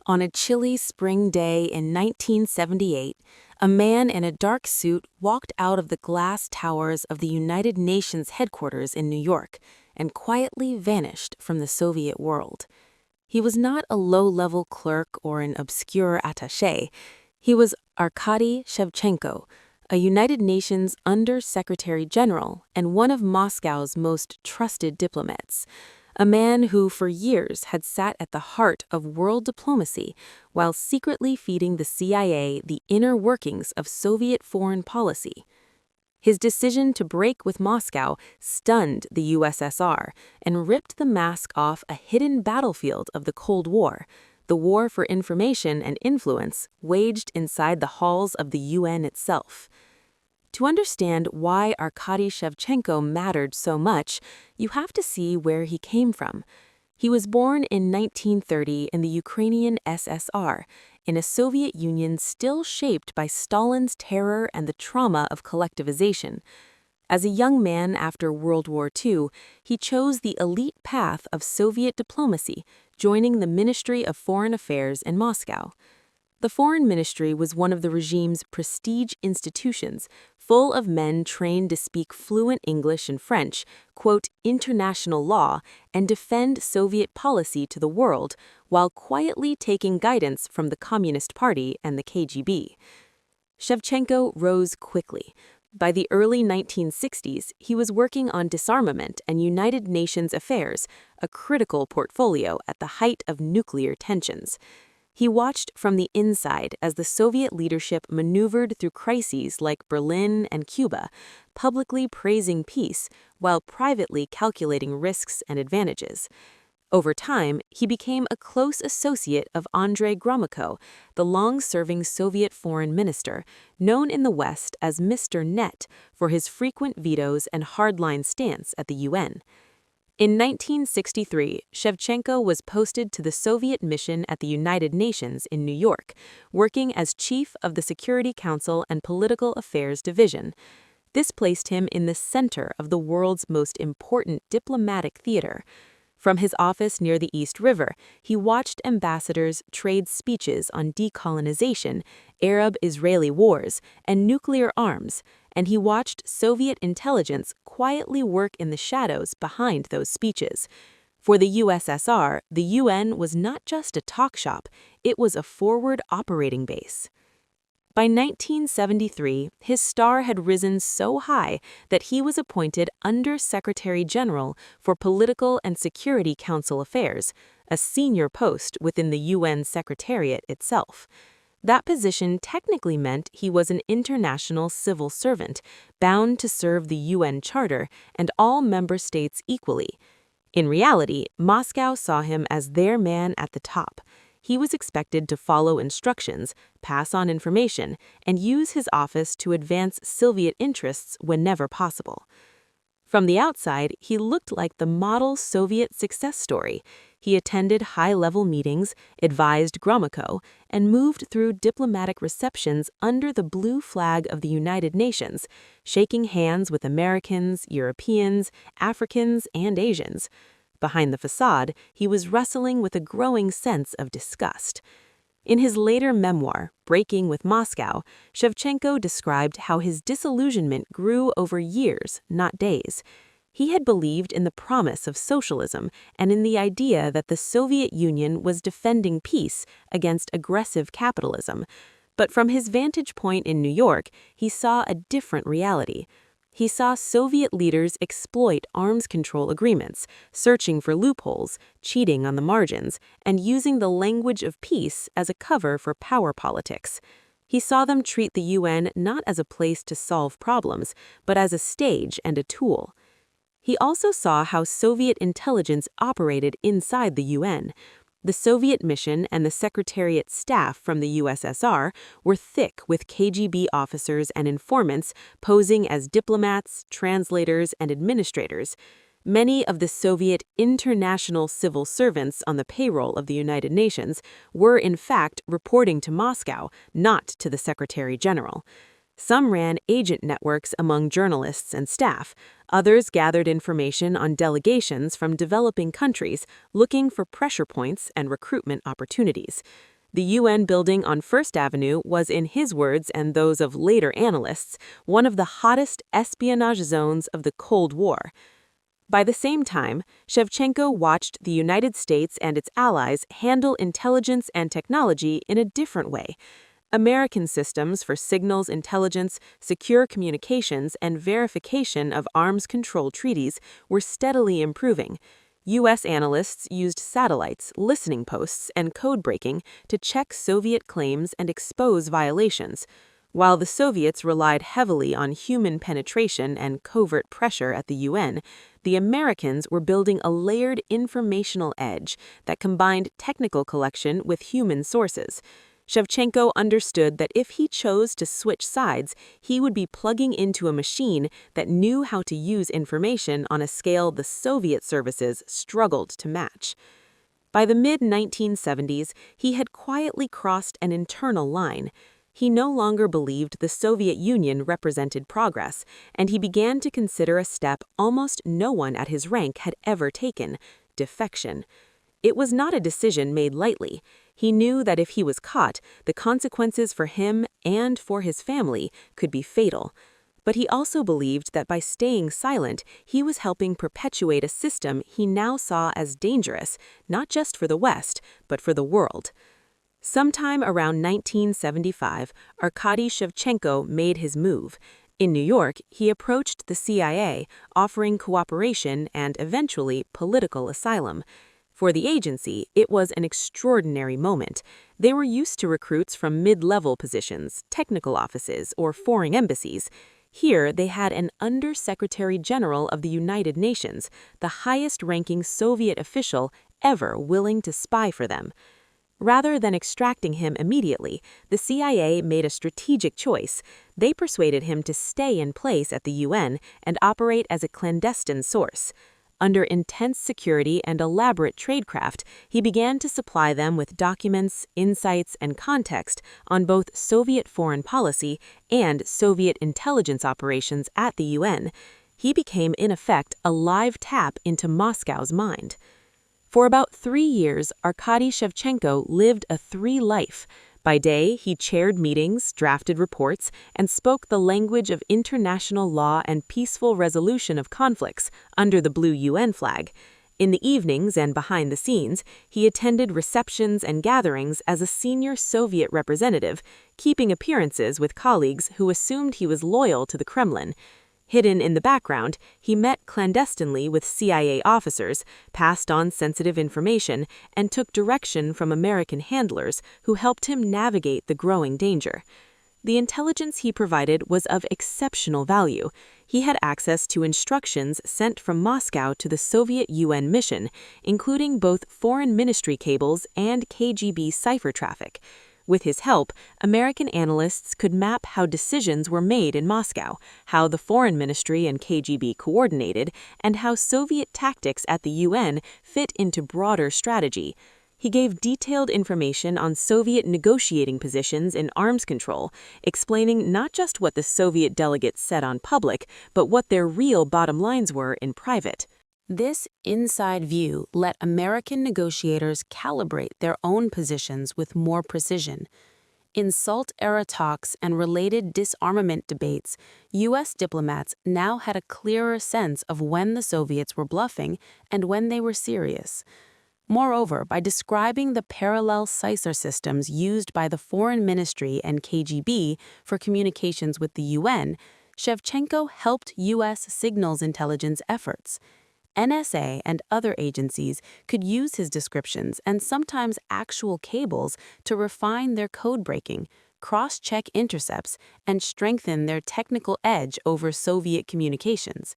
On a chilly spring day in 1978, a man in a dark suit walked out of the glass towers of the United Nations headquarters in New York and quietly vanished from the Soviet world. He was not a low-level clerk or an obscure attaché. He was Arkady Shevchenko, a United Nations Under-Secretary General and one of Moscow's most trusted diplomats. A man who for years had sat at the heart of world diplomacy while secretly feeding the CIA the inner workings of Soviet foreign policy. His decision to break with Moscow stunned the USSR and ripped the mask off a hidden battlefield of the Cold War, the war for information and influence waged inside the halls of the UN itself. To understand why Arkady Shevchenko mattered so much, you have to see where he came from. He was born in 1930 in the Ukrainian SSR, in a Soviet Union still shaped by Stalin's terror and the trauma of collectivization. As a young man after World War II, he chose the elite path of Soviet diplomacy, joining the Ministry of Foreign Affairs in Moscow. The Foreign Ministry was one of the regime's prestige institutions, full of men trained to speak fluent English and French, quote, international law, and defend Soviet policy to the world, while quietly taking guidance from the Communist Party and the KGB. Shevchenko rose quickly. By the early 1960s, he was working on disarmament and United Nations affairs, a critical portfolio at the height of nuclear tensions. He watched from the inside as the Soviet leadership maneuvered through crises like Berlin and Cuba, publicly praising peace while privately calculating risks and advantages. Over time, he became a close associate of Andrei Gromyko, the long-serving Soviet foreign minister, known in the West as Mr. Net for his frequent vetoes and hardline stance at the UN. In 1963, Shevchenko was posted to the Soviet mission at the United Nations in New York, working as chief of the Security Council and Political Affairs Division. This placed him in the center of the world's most important diplomatic theater. From his office near the East River, he watched ambassadors trade speeches on decolonization, Arab-Israeli wars, and nuclear arms, and he watched Soviet intelligence quietly work in the shadows behind those speeches. For the USSR, the UN was not just a talk shop, it was a forward operating base. By 1973, his star had risen so high that he was appointed Under-Secretary General for Political and Security Council Affairs, a senior post within the UN Secretariat itself. That position technically meant he was an international civil servant, bound to serve the UN Charter and all member states equally. In reality, Moscow saw him as their man at the top. He was expected to follow instructions, pass on information, and use his office to advance Soviet interests whenever possible. From the outside, he looked like the model Soviet success story. He attended high-level meetings, advised Gromyko, and moved through diplomatic receptions under the blue flag of the United Nations, shaking hands with Americans, Europeans, Africans, and Asians. Behind the facade, he was wrestling with a growing sense of disgust. In his later memoir, Breaking with Moscow, Shevchenko described how his disillusionment grew over years, not days. He had believed in the promise of socialism and in the idea that the Soviet Union was defending peace against aggressive capitalism. But from his vantage point in New York, he saw a different reality. He saw Soviet leaders exploit arms control agreements, searching for loopholes, cheating on the margins, and using the language of peace as a cover for power politics. He saw them treat the UN not as a place to solve problems, but as a stage and a tool. He also saw how Soviet intelligence operated inside the UN. The Soviet mission and the Secretariat staff from the USSR were thick with KGB officers and informants posing as diplomats, translators, and administrators. Many of the Soviet international civil servants on the payroll of the United Nations were in fact reporting to Moscow, not to the Secretary General. Some ran agent networks among journalists and staff. Others gathered information on delegations from developing countries looking for pressure points and recruitment opportunities. The UN building on First Avenue was, in his words and those of later analysts, one of the hottest espionage zones of the Cold War. By the same time, Shevchenko watched the United States and its allies handle intelligence and technology in a different way. American systems for signals intelligence, secure communications, and verification of arms control treaties were steadily improving. U.S. analysts used satellites, listening posts, and code breaking to check Soviet claims and expose violations. While the Soviets relied heavily on human penetration and covert pressure at the UN, the Americans were building a layered informational edge that combined technical collection with human sources. Shevchenko understood that if he chose to switch sides, he would be plugging into a machine that knew how to use information on a scale the Soviet services struggled to match. By the mid-1970s, he had quietly crossed an internal line. He no longer believed the Soviet Union represented progress, and he began to consider a step almost no one at his rank had ever taken: defection. It was not a decision made lightly. He knew that if he was caught, the consequences for him and for his family could be fatal. But he also believed that by staying silent, he was helping perpetuate a system he now saw as dangerous, not just for the West, but for the world. Sometime around 1975, Arkady Shevchenko made his move. In New York, he approached the CIA, offering cooperation and, eventually, political asylum. For the agency, it was an extraordinary moment. They were used to recruits from mid-level positions, technical offices, or foreign embassies. Here, they had an Under-Secretary General of the United Nations, the highest-ranking Soviet official ever willing to spy for them. Rather than extracting him immediately, the CIA made a strategic choice. They persuaded him to stay in place at the UN and operate as a clandestine source. Under intense security and elaborate tradecraft, he began to supply them with documents, insights, and context on both Soviet foreign policy and Soviet intelligence operations at the UN. He became, in effect, a live tap into Moscow's mind. For about 3 years, Arkady Shevchenko lived a three-life. By day, he chaired meetings, drafted reports, and spoke the language of international law and peaceful resolution of conflicts under the blue UN flag. In the evenings and behind the scenes, he attended receptions and gatherings as a senior Soviet representative, keeping appearances with colleagues who assumed he was loyal to the Kremlin. Hidden in the background, he met clandestinely with CIA officers, passed on sensitive information, and took direction from American handlers who helped him navigate the growing danger. The intelligence he provided was of exceptional value. He had access to instructions sent from Moscow to the Soviet UN mission, including both foreign ministry cables and KGB cipher traffic. With his help, American analysts could map how decisions were made in Moscow, how the Foreign Ministry and KGB coordinated, and how Soviet tactics at the UN fit into broader strategy. He gave detailed information on Soviet negotiating positions in arms control, explaining not just what the Soviet delegates said on public, but what their real bottom lines were in private. This inside view let American negotiators calibrate their own positions with more precision. In SALT-era talks and related disarmament debates, U.S. diplomats now had a clearer sense of when the Soviets were bluffing and when they were serious. Moreover, by describing the parallel CISR systems used by the Foreign Ministry and KGB for communications with the UN, Shevchenko helped U.S. signals intelligence efforts. NSA and other agencies could use his descriptions and sometimes actual cables to refine their code breaking, cross-check intercepts, and strengthen their technical edge over Soviet communications.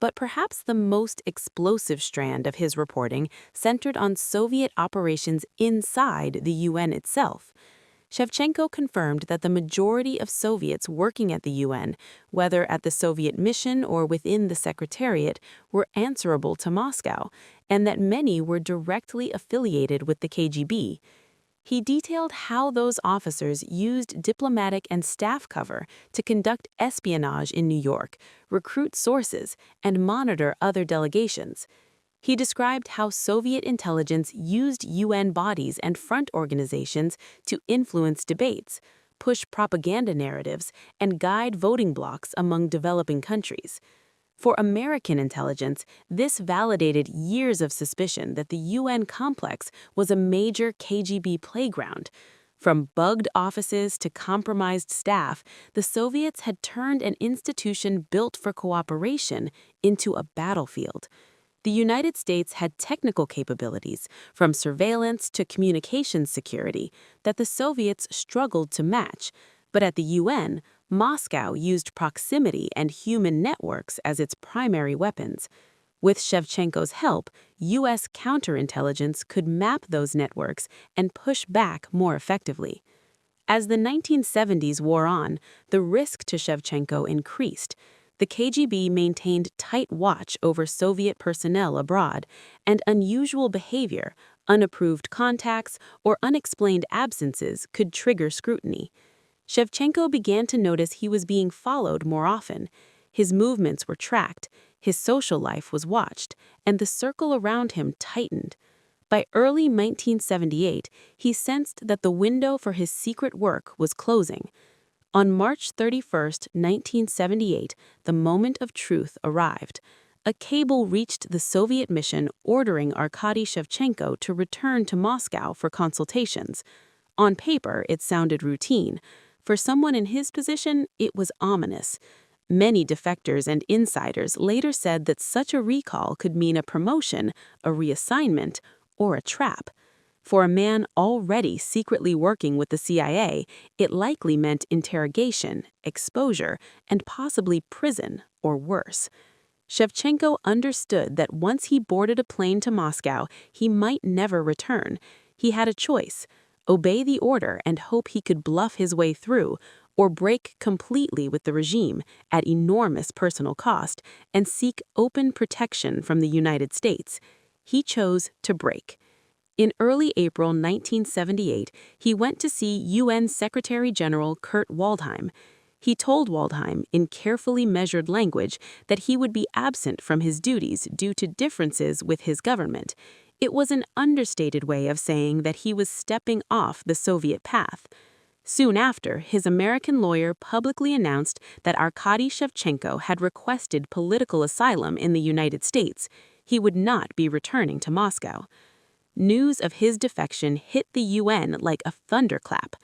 But perhaps the most explosive strand of his reporting centered on Soviet operations inside the UN itself. Shevchenko confirmed that the majority of Soviets working at the UN, whether at the Soviet mission or within the Secretariat, were answerable to Moscow, and that many were directly affiliated with the KGB. He detailed how those officers used diplomatic and staff cover to conduct espionage in New York, recruit sources, and monitor other delegations. He described how Soviet intelligence used UN bodies and front organizations to influence debates, push propaganda narratives, and guide voting blocs among developing countries. For American intelligence, this validated years of suspicion that the UN complex was a major KGB playground. From bugged offices to compromised staff, the Soviets had turned an institution built for cooperation into a battlefield. The United States had technical capabilities, from surveillance to communications security, that the Soviets struggled to match. But at the UN, Moscow used proximity and human networks as its primary weapons. With Shevchenko's help, U.S. counterintelligence could map those networks and push back more effectively. As the 1970s wore on, the risk to Shevchenko increased. The KGB maintained tight watch over Soviet personnel abroad, and unusual behavior, unapproved contacts, or unexplained absences could trigger scrutiny. Shevchenko began to notice he was being followed more often. His movements were tracked, his social life was watched, and the circle around him tightened. By early 1978, he sensed that the window for his secret work was closing. On March 31, 1978, the moment of truth arrived. A cable reached the Soviet mission ordering Arkady Shevchenko to return to Moscow for consultations. On paper, it sounded routine. For someone in his position, it was ominous. Many defectors and insiders later said that such a recall could mean a promotion, a reassignment, or a trap. For a man already secretly working with the CIA, it likely meant interrogation, exposure, and possibly prison or worse. Shevchenko understood that once he boarded a plane to Moscow, he might never return. He had a choice: obey the order and hope he could bluff his way through, or break completely with the regime at enormous personal cost and seek open protection from the United States. He chose to break. In early April 1978, he went to see UN Secretary-General Kurt Waldheim. He told Waldheim, in carefully measured language, that he would be absent from his duties due to differences with his government. It was an understated way of saying that he was stepping off the Soviet path. Soon after, his American lawyer publicly announced that Arkady Shevchenko had requested political asylum in the United States. He would not be returning to Moscow. News of his defection hit the UN like a thunderclap.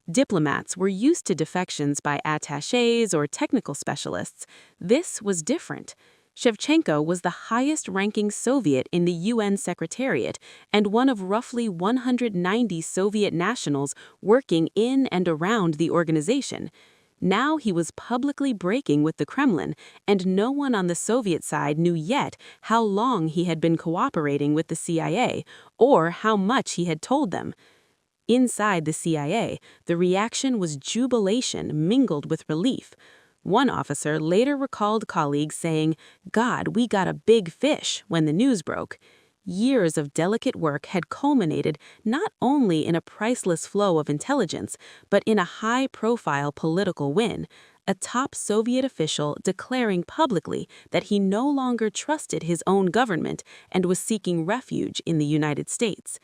Diplomats were used to defections by attachés or technical specialists. This was different. Shevchenko was the highest-ranking Soviet in the UN Secretariat and one of roughly 190 Soviet nationals working in and around the organization. Now he was publicly breaking with the Kremlin, and no one on the Soviet side knew yet how long he had been cooperating with the CIA or how much he had told them. Inside the CIA, the reaction was jubilation mingled with relief. One officer later recalled colleagues saying, "God, we got a big fish," when the news broke. Years of delicate work had culminated not only in a priceless flow of intelligence, but in a high-profile political win, a top Soviet official declaring publicly that he no longer trusted his own government and was seeking refuge in the United States.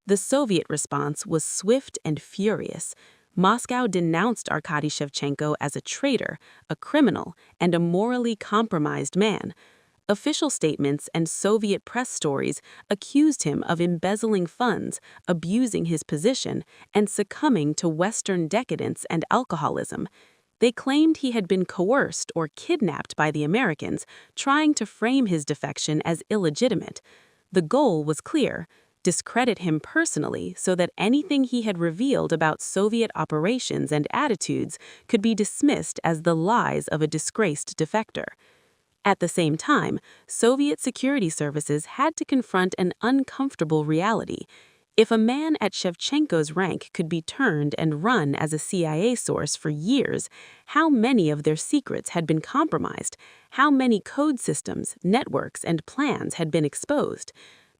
The Soviet response was swift and furious. Moscow denounced Arkady Shevchenko as a traitor, a criminal, and a morally compromised man. Official statements and Soviet press stories accused him of embezzling funds, abusing his position, and succumbing to Western decadence and alcoholism. They claimed he had been coerced or kidnapped by the Americans, trying to frame his defection as illegitimate. The goal was clear: discredit him personally so that anything he had revealed about Soviet operations and attitudes could be dismissed as the lies of a disgraced defector. At the same time, Soviet security services had to confront an uncomfortable reality. If a man at Shevchenko's rank could be turned and run as a CIA source for years, how many of their secrets had been compromised? How many code systems, networks, and plans had been exposed?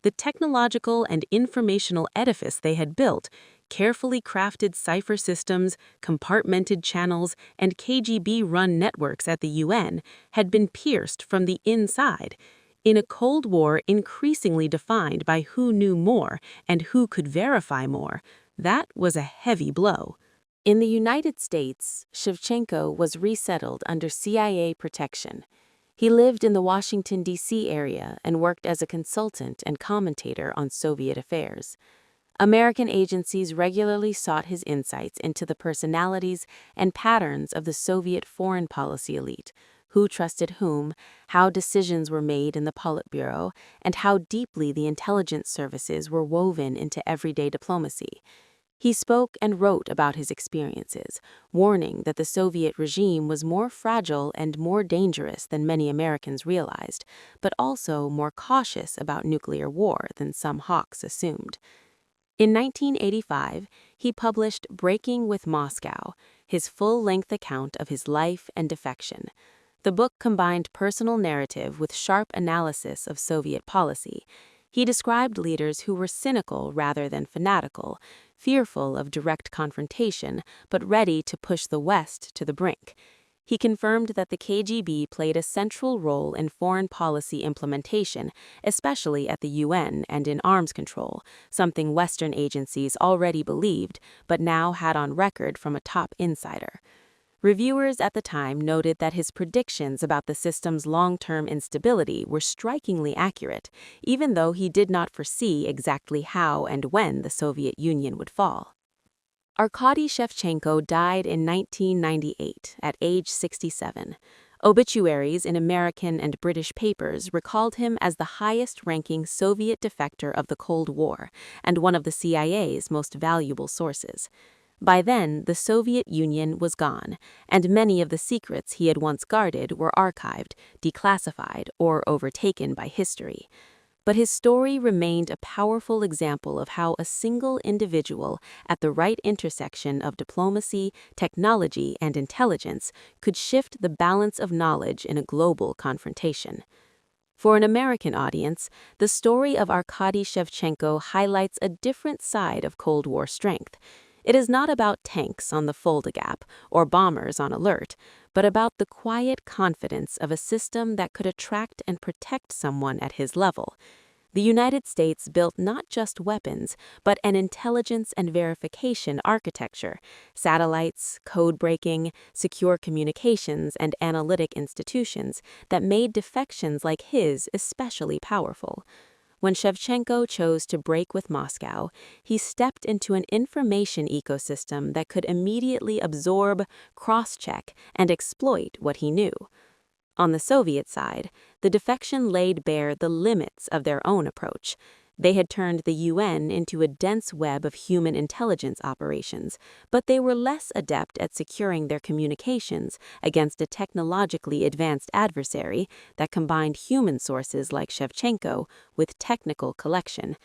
The technological and informational edifice they had built, carefully crafted cipher systems, compartmented channels, and KGB-run networks at the UN, had been pierced from the inside. In a Cold War increasingly defined by who knew more and who could verify more, that was a heavy blow. In the United States, Shevchenko was resettled under CIA protection. He lived in the Washington, D.C. area and worked as a consultant and commentator on Soviet affairs. American agencies regularly sought his insights into the personalities and patterns of the Soviet foreign policy elite, who trusted whom, how decisions were made in the Politburo, and how deeply the intelligence services were woven into everyday diplomacy. He spoke and wrote about his experiences, warning that the Soviet regime was more fragile and more dangerous than many Americans realized, but also more cautious about nuclear war than some hawks assumed. In 1985, he published Breaking with Moscow, his full-length account of his life and defection. The book combined personal narrative with sharp analysis of Soviet policy. He described leaders who were cynical rather than fanatical, fearful of direct confrontation, but ready to push the West to the brink. He confirmed that the KGB played a central role in foreign policy implementation, especially at the UN and in arms control, something Western agencies already believed but now had on record from a top insider. Reviewers at the time noted that his predictions about the system's long-term instability were strikingly accurate, even though he did not foresee exactly how and when the Soviet Union would fall. Arkady Shevchenko died in 1998 at age 67. Obituaries in American and British papers recalled him as the highest-ranking Soviet defector of the Cold War and one of the CIA's most valuable sources. By then, the Soviet Union was gone, and many of the secrets he had once guarded were archived, declassified, or overtaken by history. But his story remained a powerful example of how a single individual at the right intersection of diplomacy, technology, and intelligence could shift the balance of knowledge in a global confrontation. For an American audience, the story of Arkady Shevchenko highlights a different side of Cold War strength. It is not about tanks on the Fulda Gap or bombers on alert, but about the quiet confidence of a system that could attract and protect someone at his level. The United States built not just weapons, but an intelligence and verification architecture, satellites, code breaking, secure communications, and analytic institutions that made defections like his especially powerful. When Shevchenko chose to break with Moscow, he stepped into an information ecosystem that could immediately absorb, cross-check, and exploit what he knew. On the Soviet side, the defection laid bare the limits of their own approach. They had turned the UN into a dense web of human intelligence operations, but they were less adept at securing their communications against a technologically advanced adversary that combined human sources like Shevchenko with technical collection.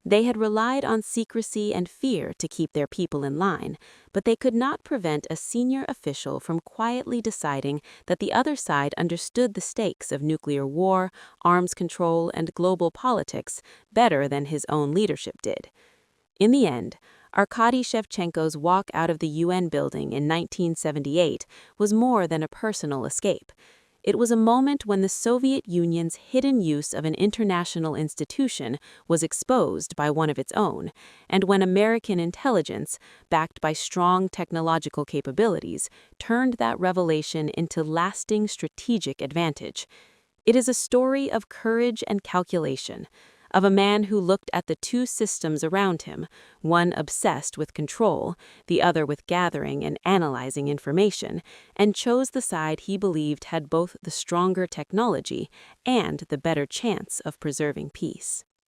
They had relied on secrecy and fear to keep their people in line, but they could not prevent a senior official from quietly deciding that the other side understood the stakes of nuclear war, arms control, and global politics better than his own leadership did. In the end, Arkady Shevchenko's walk out of the UN building in 1978 was more than a personal escape. It was a moment when the Soviet Union's hidden use of an international institution was exposed by one of its own, and when American intelligence, backed by strong technological capabilities, turned that revelation into lasting strategic advantage. It is a story of courage and calculation, of a man who looked at the two systems around him, one obsessed with control, the other with gathering and analyzing information, and chose the side he believed had both the stronger technology and the better chance of preserving peace.